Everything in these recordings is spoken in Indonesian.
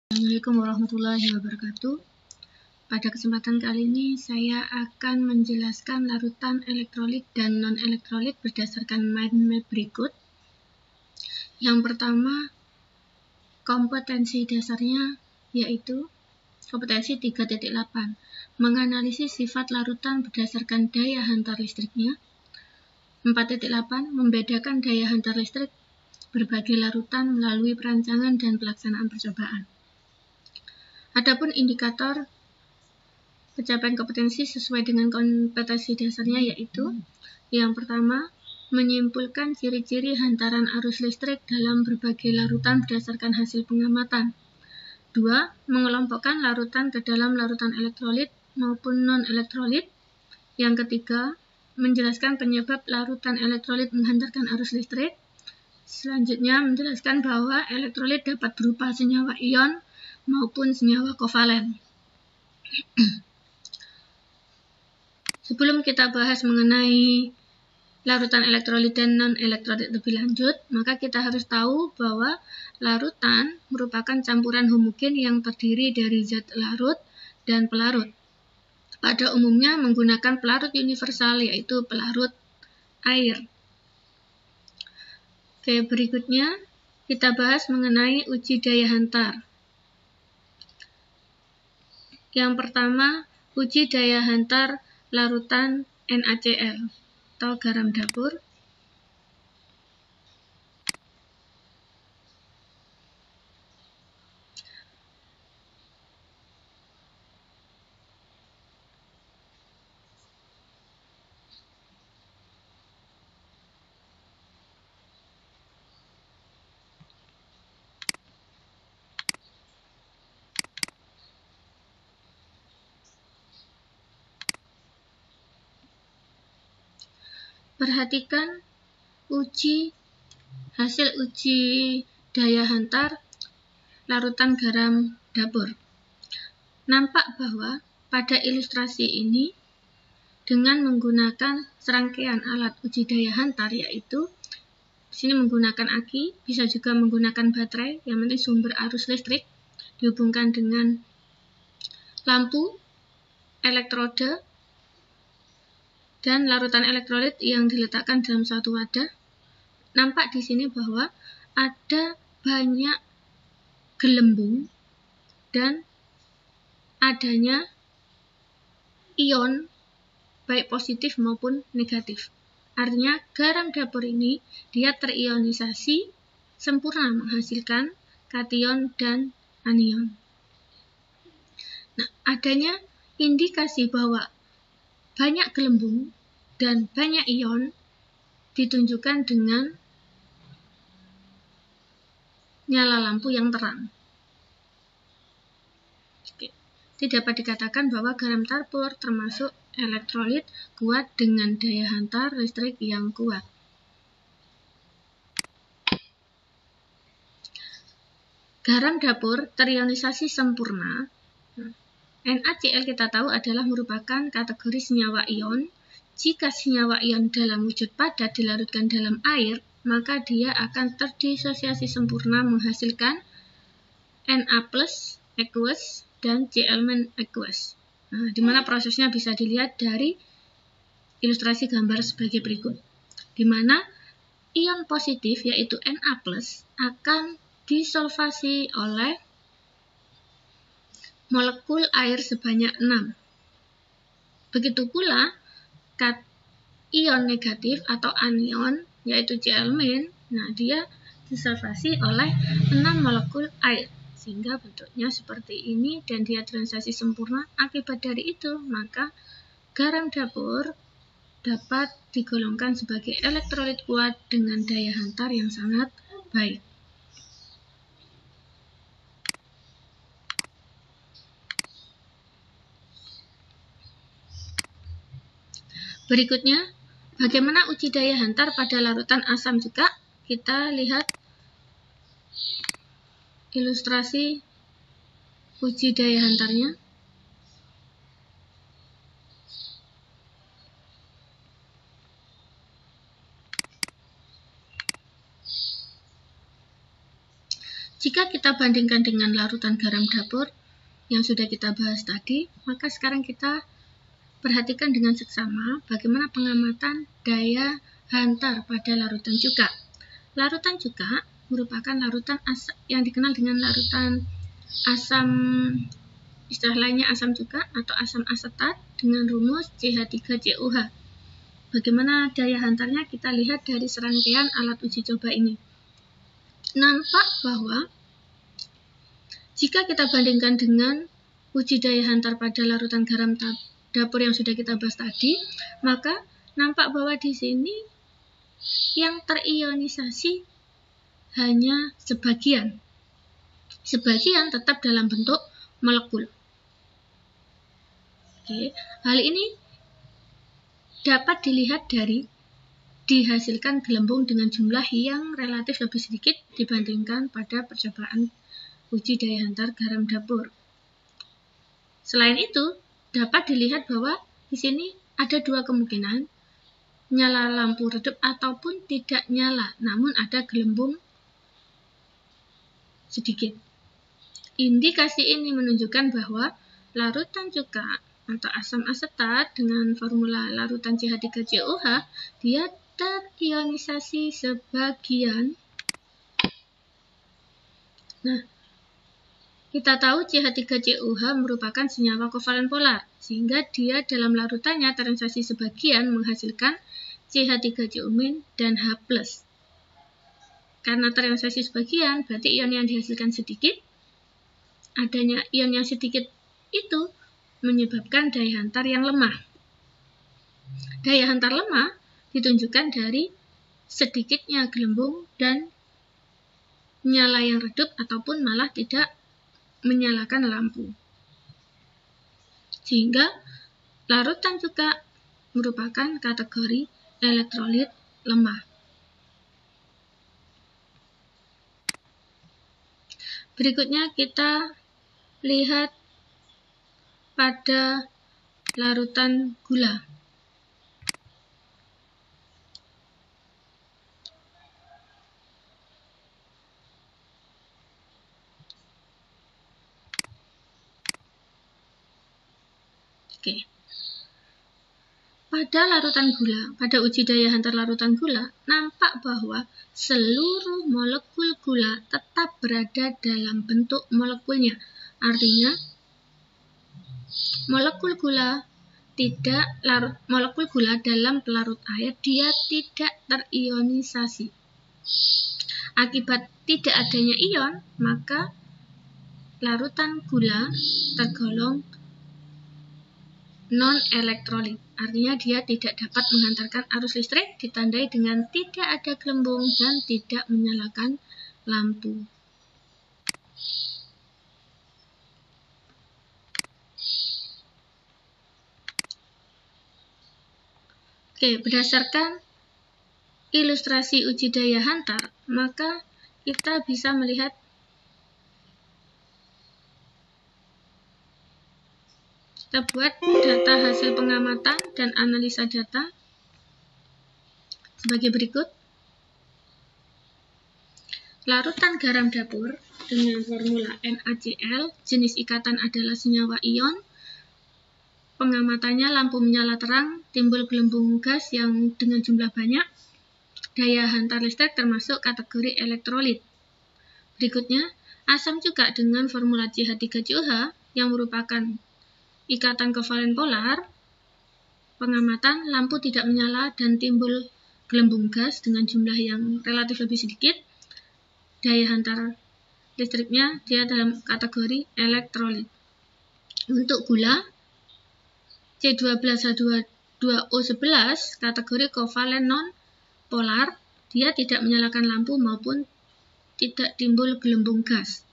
Assalamualaikum warahmatullahi wabarakatuh. Pada kesempatan kali ini saya akan menjelaskan larutan elektrolit dan non-elektrolit berdasarkan mind map berikut. Yang pertama, kompetensi dasarnya yaitu kompetensi 3.8, menganalisis sifat larutan berdasarkan daya hantar listriknya. 4.8, membedakan daya hantar listrik berbagai larutan melalui perancangan dan pelaksanaan percobaan. Adapun indikator pencapaian kompetensi sesuai dengan kompetensi dasarnya yaitu yang pertama, menyimpulkan ciri-ciri hantaran arus listrik dalam berbagai larutan berdasarkan hasil pengamatan. 2. Mengelompokkan larutan ke dalam larutan elektrolit maupun non-elektrolit. Yang ketiga, menjelaskan penyebab larutan elektrolit menghantarkan arus listrik. Selanjutnya, menjelaskan bahwa elektrolit dapat berupa senyawa ion maupun senyawa kovalen. Sebelum kita bahas mengenai larutan elektrolit dan non-elektrolit lebih lanjut, maka kita harus tahu bahwa larutan merupakan campuran homogen yang terdiri dari zat larut dan pelarut. Pada umumnya menggunakan pelarut universal, yaitu pelarut air. Oke, berikutnya kita bahas mengenai uji daya hantar. Yang pertama, uji daya hantar larutan NaCl atau garam dapur. Perhatikan hasil uji daya hantar larutan garam dapur. Nampak bahwa pada ilustrasi ini dengan menggunakan serangkaian alat uji daya hantar, yaitu di sini menggunakan aki, bisa juga menggunakan baterai, yang penting sumber arus listrik dihubungkan dengan lampu, elektrode, dan larutan elektrolit yang diletakkan dalam suatu wadah. Nampak di sini bahwa ada banyak gelembung dan adanya ion baik positif maupun negatif. Artinya garam dapur ini dia terionisasi sempurna menghasilkan kation dan anion. Nah, adanya indikasi bahwa banyak gelembung dan banyak ion ditunjukkan dengan nyala lampu yang terang. Oke. Tidak dapat dikatakan bahwa garam dapur termasuk elektrolit kuat dengan daya hantar listrik yang kuat. Garam dapur terionisasi sempurna. NaCl kita tahu adalah merupakan kategori senyawa ion. Jika senyawa ion dalam wujud padat dilarutkan dalam air, maka dia akan terdisosiasi sempurna menghasilkan Na+ aqueous dan Cl- aqueous. Nah, di mana prosesnya bisa dilihat dari ilustrasi gambar sebagai berikut. Di mana ion positif yaitu Na+ akan disolvasi oleh molekul air sebanyak 6. Begitu pula ion negatif atau anion yaitu Cl-, nah dia disolvasi oleh 6 molekul air sehingga bentuknya seperti ini dan dia transaksi sempurna. Akibat dari itu, maka garam dapur dapat digolongkan sebagai elektrolit kuat dengan daya hantar yang sangat baik. Berikutnya, bagaimana uji daya hantar pada larutan asam juga? Kita lihat ilustrasi uji daya hantarnya. Jika kita bandingkan dengan larutan garam dapur yang sudah kita bahas tadi, maka sekarang kita perhatikan dengan seksama bagaimana pengamatan daya hantar pada larutan cuka. Larutan cuka merupakan larutan yang dikenal dengan larutan asam, istilah lainnya asam cuka atau asam asetat dengan rumus CH3COH. Bagaimana daya hantarnya kita lihat dari serangkaian alat uji coba ini. Nampak bahwa jika kita bandingkan dengan uji daya hantar pada larutan garam dapur yang sudah kita bahas tadi, maka nampak bahwa di sini yang terionisasi hanya sebagian. Sebagian tetap dalam bentuk molekul. Oke, hal ini dapat dilihat dari dihasilkan gelembung dengan jumlah yang relatif lebih sedikit dibandingkan pada percobaan uji daya hantar garam dapur. Selain itu, dapat dilihat bahwa di sini ada dua kemungkinan, nyala lampu redup ataupun tidak nyala, namun ada gelembung sedikit. Indikasi ini menunjukkan bahwa larutan cuka atau asam asetat dengan formula larutan CH3COH dia terionisasi sebagian. Nah, kita tahu CH3COH merupakan senyawa kovalen polar, sehingga dia dalam larutannya terionisasi sebagian menghasilkan CH3CO- dan H+. Karena terionisasi sebagian, berarti ion yang dihasilkan sedikit. Adanya ion yang sedikit itu menyebabkan daya hantar yang lemah. Daya hantar lemah ditunjukkan dari sedikitnya gelembung dan nyala yang redup ataupun malah tidak menyalakan lampu. Sehingga larutan cuka merupakan kategori elektrolit lemah. Berikutnya kita lihat pada larutan gula. Oke. Pada larutan gula, pada uji daya hantar larutan gula, nampak bahwa seluruh molekul gula tetap berada dalam bentuk molekulnya. Artinya, molekul gula dalam pelarut air dia tidak terionisasi. Akibat tidak adanya ion, maka larutan gula tergolong non-elektrolit. Artinya dia tidak dapat menghantarkan arus listrik, ditandai dengan tidak ada gelembung dan tidak menyalakan lampu. Oke, berdasarkan ilustrasi uji daya hantar, maka kita bisa melihat kita buat data hasil pengamatan dan analisa data sebagai berikut. Larutan garam dapur dengan formula NaCl, jenis ikatan adalah senyawa ion. Pengamatannya lampu menyala terang, timbul gelembung gas yang dengan jumlah banyak. Daya hantar listrik termasuk kategori elektrolit. Berikutnya, asam cuka dengan formula CH3COH yang merupakan ikatan kovalen polar. Pengamatan lampu tidak menyala dan timbul gelembung gas dengan jumlah yang relatif lebih sedikit. Daya hantar listriknya dia dalam kategori elektrolit. Untuk gula, C12H22O11 kategori kovalen non-polar, dia tidak menyalakan lampu maupun tidak timbul gelembung gas,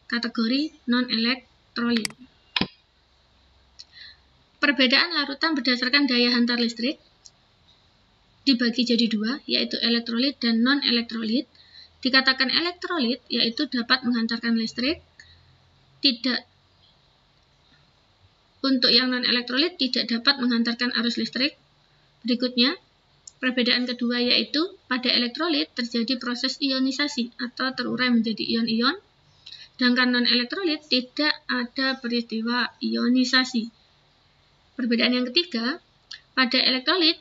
kategori non-elektrolit. Perbedaan larutan berdasarkan daya hantar listrik dibagi jadi dua, yaitu elektrolit dan non-elektrolit. Dikatakan elektrolit, yaitu dapat menghantarkan listrik. Untuk yang non-elektrolit tidak dapat menghantarkan arus listrik. Berikutnya, perbedaan kedua yaitu pada elektrolit terjadi proses ionisasi atau terurai menjadi ion-ion. Sedangkan non-elektrolit tidak ada peristiwa ionisasi. Perbedaan yang ketiga, pada elektrolit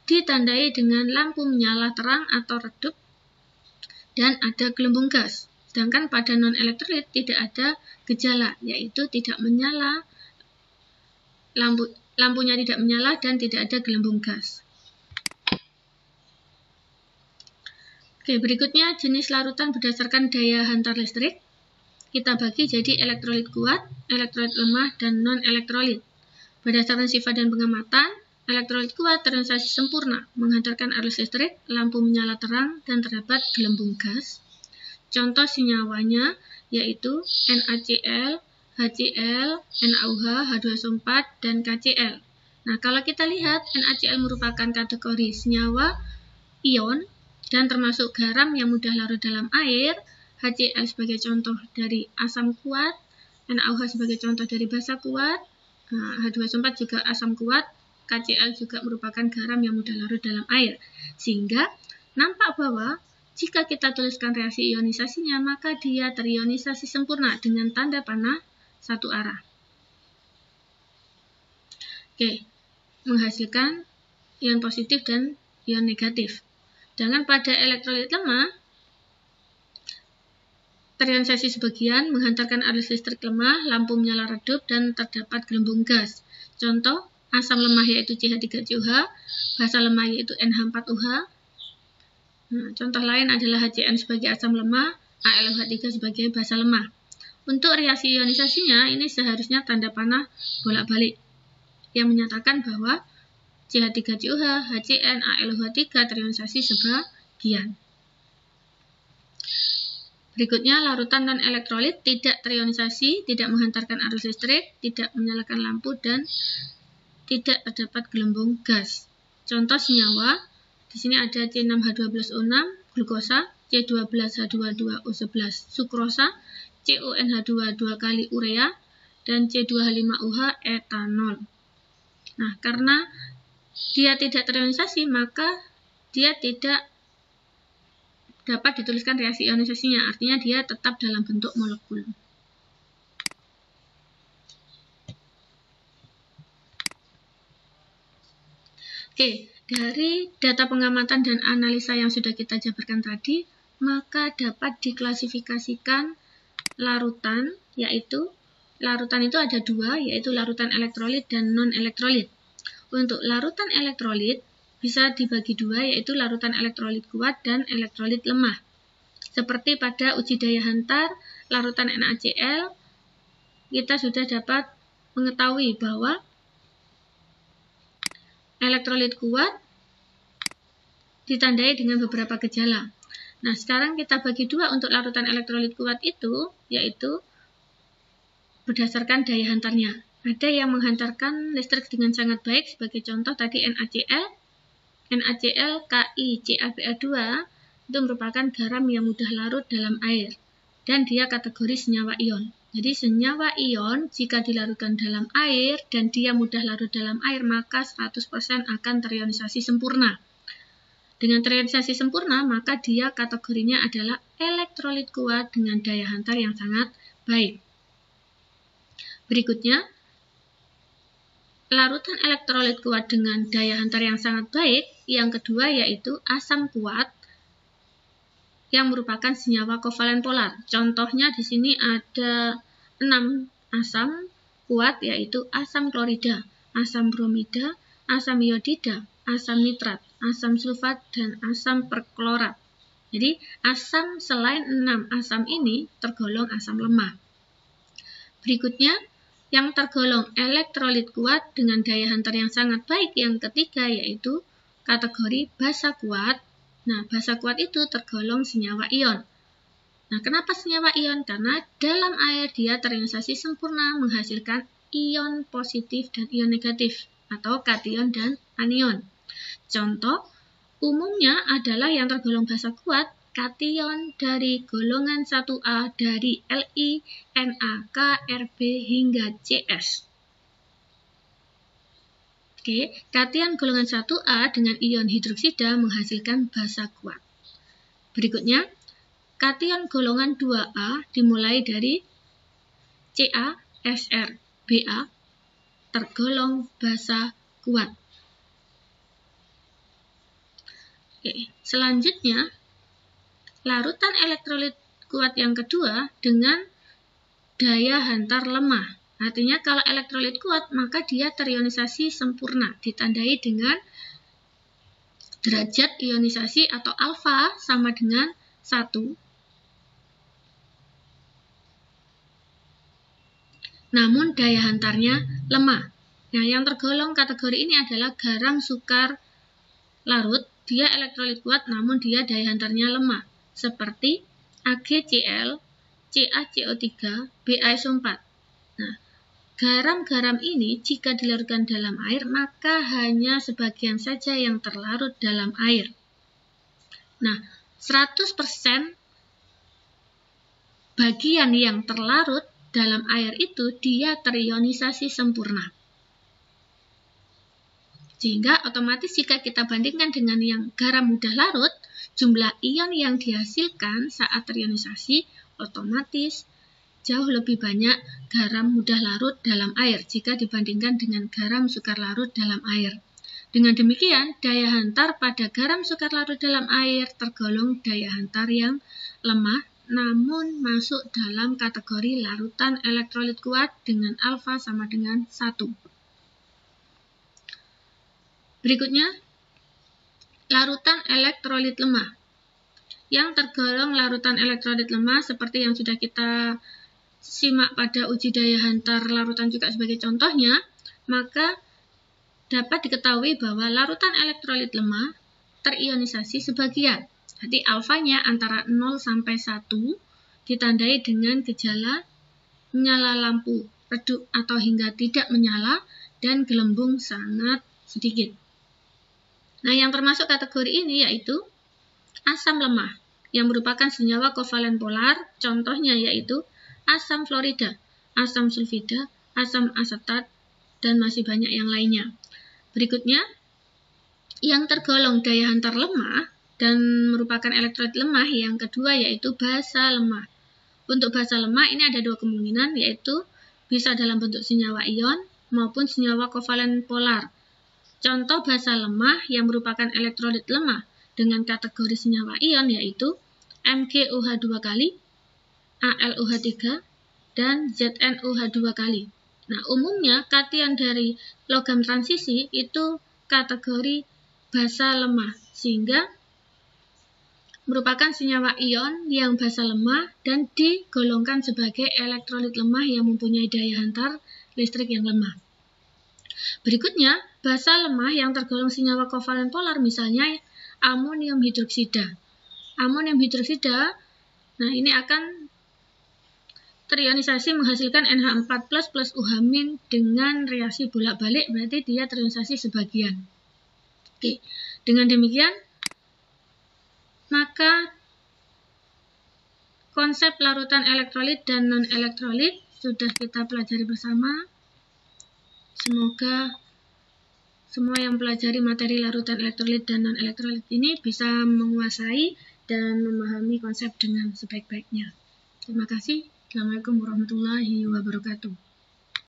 ditandai dengan lampu menyala terang atau redup dan ada gelembung gas. Sedangkan pada non-elektrolit tidak ada gejala, yaitu tidak menyala, lampunya tidak menyala dan tidak ada gelembung gas. Oke, berikutnya jenis larutan berdasarkan daya hantar listrik. Kita bagi jadi elektrolit kuat, elektrolit lemah, dan non-elektrolit. Berdasarkan sifat dan pengamatan, elektrolit kuat terionisasi sempurna, menghantarkan arus listrik, lampu menyala terang, dan terdapat gelembung gas. Contoh senyawanya yaitu NaCl, HCl, NaOH, H2SO4, dan KCl. Nah, kalau kita lihat, NaCl merupakan kategori senyawa ion dan termasuk garam yang mudah larut dalam air. HCl sebagai contoh dari asam kuat, NaOH sebagai contoh dari basa kuat, H2SO4 juga asam kuat, KCl juga merupakan garam yang mudah larut dalam air. Sehingga nampak bahwa jika kita tuliskan reaksi ionisasinya, maka dia terionisasi sempurna dengan tanda panah satu arah. Oke, menghasilkan ion positif dan ion negatif. Sedangkan pada elektrolit lemah, terionisasi sebagian, menghantarkan arus listrik lemah, lampu menyala redup, dan terdapat gelembung gas. Contoh, asam lemah yaitu CH3COH, basa lemah yaitu NH4OH. Nah, contoh lain adalah HCN sebagai asam lemah, AlOH3 sebagai basa lemah. Untuk reaksi ionisasinya, ini seharusnya tanda panah bolak-balik, yang menyatakan bahwa CH3COH, HCN, AlOH3 terionisasi sebagian. Berikutnya, larutan non-elektrolit tidak terionisasi, tidak menghantarkan arus listrik, tidak menyalakan lampu, dan tidak terdapat gelembung gas. Contoh senyawa, di sini ada C6H12O6, glukosa, C12H22O11, sukrosa, CONH2 2 kali urea, dan C2H5OH etanol. Nah, karena dia tidak terionisasi, maka dia tidak dapat dituliskan reaksi ionisasinya, artinya dia tetap dalam bentuk molekul. Oke, dari data pengamatan dan analisa yang sudah kita jabarkan tadi, maka dapat diklasifikasikan larutan, yaitu larutan itu ada dua, yaitu larutan elektrolit dan non-elektrolit. Untuk larutan elektrolit bisa dibagi dua, yaitu larutan elektrolit kuat dan elektrolit lemah. Seperti pada uji daya hantar larutan NaCl, kita sudah dapat mengetahui bahwa elektrolit kuat ditandai dengan beberapa gejala. Nah, sekarang kita bagi dua untuk larutan elektrolit kuat itu, yaitu berdasarkan daya hantarnya. Ada yang menghantarkan listrik dengan sangat baik, sebagai contoh tadi NaCl KiCaBa2 itu merupakan garam yang mudah larut dalam air dan dia kategori senyawa ion. Jadi senyawa ion jika dilarutkan dalam air dan dia mudah larut dalam air, maka 100% akan terionisasi sempurna. Dengan terionisasi sempurna, maka dia kategorinya adalah elektrolit kuat dengan daya hantar yang sangat baik. Berikutnya, larutan elektrolit kuat dengan daya hantar yang sangat baik, yang kedua yaitu asam kuat yang merupakan senyawa kovalen polar. Contohnya di sini ada 6 asam kuat, yaitu asam klorida, asam bromida, asam iodida, asam nitrat, asam sulfat, dan asam perklorat. Jadi asam selain 6 asam ini tergolong asam lemah. Berikutnya, yang tergolong elektrolit kuat dengan daya hantar yang sangat baik, yang ketiga yaitu kategori basa kuat. Nah, basa kuat itu tergolong senyawa ion. Nah, kenapa senyawa ion? Karena dalam air dia terionisasi sempurna menghasilkan ion positif dan ion negatif, atau kation dan anion. Contoh umumnya adalah yang tergolong basa kuat, kation dari golongan 1A dari Li, Na, K, Rb hingga Cs. Oke, kation golongan 1A dengan ion hidroksida menghasilkan basa kuat. Berikutnya, kation golongan 2A dimulai dari Ca, Sr, Ba tergolong basa kuat. Oke, selanjutnya larutan elektrolit kuat yang kedua dengan daya hantar lemah. Artinya kalau elektrolit kuat maka dia terionisasi sempurna, ditandai dengan derajat ionisasi atau alfa sama dengan 1. Namun daya hantarnya lemah. Nah, yang tergolong kategori ini adalah garam sukar larut. Dia elektrolit kuat namun dia daya hantarnya lemah. Seperti AgCl, CaCO3, BaSO4. Nah, garam-garam ini jika dilarutkan dalam air maka hanya sebagian saja yang terlarut dalam air. Nah, 100% bagian yang terlarut dalam air itu dia terionisasi sempurna. Sehingga otomatis jika kita bandingkan dengan yang garam mudah larut, jumlah ion yang dihasilkan saat terionisasi otomatis jauh lebih banyak garam mudah larut dalam air jika dibandingkan dengan garam sukar larut dalam air. Dengan demikian, daya hantar pada garam sukar larut dalam air tergolong daya hantar yang lemah, namun masuk dalam kategori larutan elektrolit kuat dengan alfa sama dengan 1. Berikutnya, larutan elektrolit lemah. Yang tergolong larutan elektrolit lemah seperti yang sudah kita simak pada uji daya hantar larutan juga sebagai contohnya, maka dapat diketahui bahwa larutan elektrolit lemah terionisasi sebagian. Jadi alfanya antara 0 sampai 1 ditandai dengan gejala menyala lampu redup atau hingga tidak menyala dan gelembung sangat sedikit. Nah, yang termasuk kategori ini yaitu asam lemah yang merupakan senyawa kovalen polar, contohnya yaitu asam fluorida, asam sulfida, asam asetat, dan masih banyak yang lainnya. Berikutnya, yang tergolong daya hantar lemah dan merupakan elektrolit lemah yang kedua yaitu basa lemah. Untuk basa lemah ini ada dua kemungkinan, yaitu bisa dalam bentuk senyawa ion maupun senyawa kovalen polar. Contoh basa lemah yang merupakan elektrolit lemah dengan kategori senyawa ion yaitu MgOH2 kali, AlOH3, dan ZnOH2 kali. Nah, umumnya kation dari logam transisi itu kategori basa lemah, sehingga merupakan senyawa ion yang basa lemah dan digolongkan sebagai elektrolit lemah yang mempunyai daya hantar listrik yang lemah. Berikutnya, basa lemah yang tergolong senyawa kovalen polar misalnya amonium hidroksida. Amonium hidroksida, nah ini akan terionisasi menghasilkan NH4+ plus UH- dengan reaksi bolak-balik, berarti dia terionisasi sebagian. Oke, dengan demikian maka konsep larutan elektrolit dan non-elektrolit sudah kita pelajari bersama. Semoga semua yang pelajari materi larutan elektrolit dan non-elektrolit ini bisa menguasai dan memahami konsep dengan sebaik-baiknya. Terima kasih. Assalamualaikum warahmatullahi wabarakatuh.